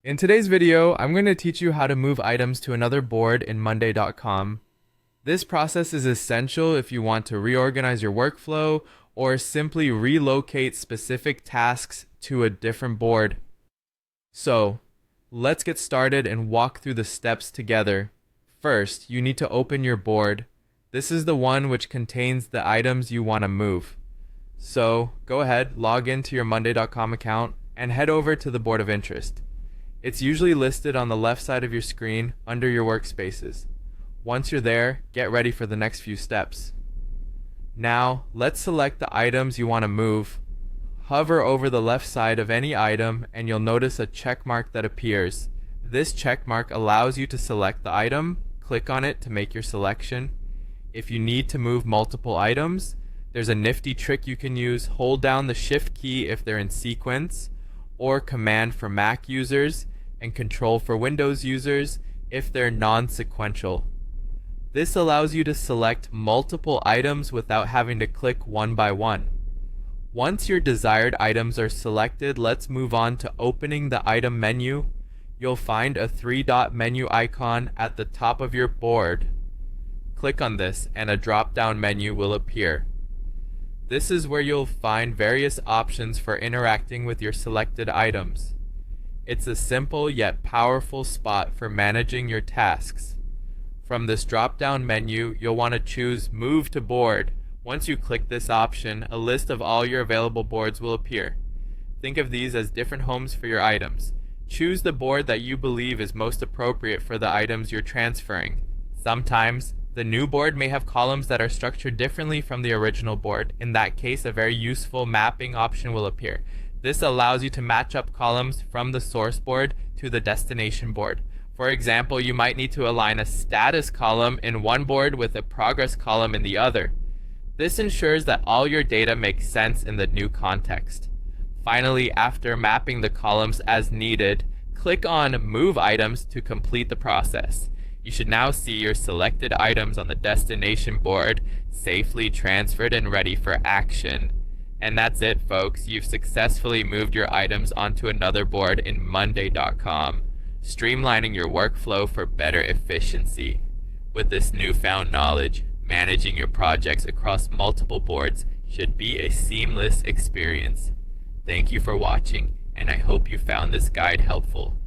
In today's video, I'm going to teach you how to move items to another board in Monday.com. This process is essential if you want to reorganize your workflow or simply relocate specific tasks to a different board. So, let's get started and walk through the steps together. First, you need to open your board. This is the one which contains the items you want to move. So, go ahead, log into your Monday.com account and head over to the board of interest. It's usually listed on the left side of your screen under your workspaces. Once you're there, get ready for the next few steps. Now, let's select the items you want to move. Hover over the left side of any item and you'll notice a check mark that appears. This check mark allows you to select the item. Click on it to make your selection. If you need to move multiple items, there's a nifty trick you can use. Hold down the Shift key if they're in sequence, or Command for Mac users, and Control for Windows users if they're non-sequential. This allows you to select multiple items without having to click one by one. Once your desired items are selected, let's move on to opening the item menu. You'll find a three-dot menu icon at the top of your board. Click on this and a drop-down menu will appear. This is where you'll find various options for interacting with your selected items. It's a simple yet powerful spot for managing your tasks. From this drop-down menu, you'll want to choose Move to Board. Once you click this option, a list of all your available boards will appear. Think of these as different homes for your items. Choose the board that you believe is most appropriate for the items you're transferring. Sometimes, the new board may have columns that are structured differently from the original board. In that case, a very useful mapping option will appear. This allows you to match up columns from the source board to the destination board. For example, you might need to align a status column in one board with a progress column in the other. This ensures that all your data makes sense in the new context. Finally, after mapping the columns as needed, click on Move Items to complete the process. You should now see your selected items on the destination board safely transferred and ready for action. And that's it, folks. You've successfully moved your items onto another board in Monday.com, streamlining your workflow for better efficiency. With this newfound knowledge, managing your projects across multiple boards should be a seamless experience. Thank you for watching, and I hope you found this guide helpful.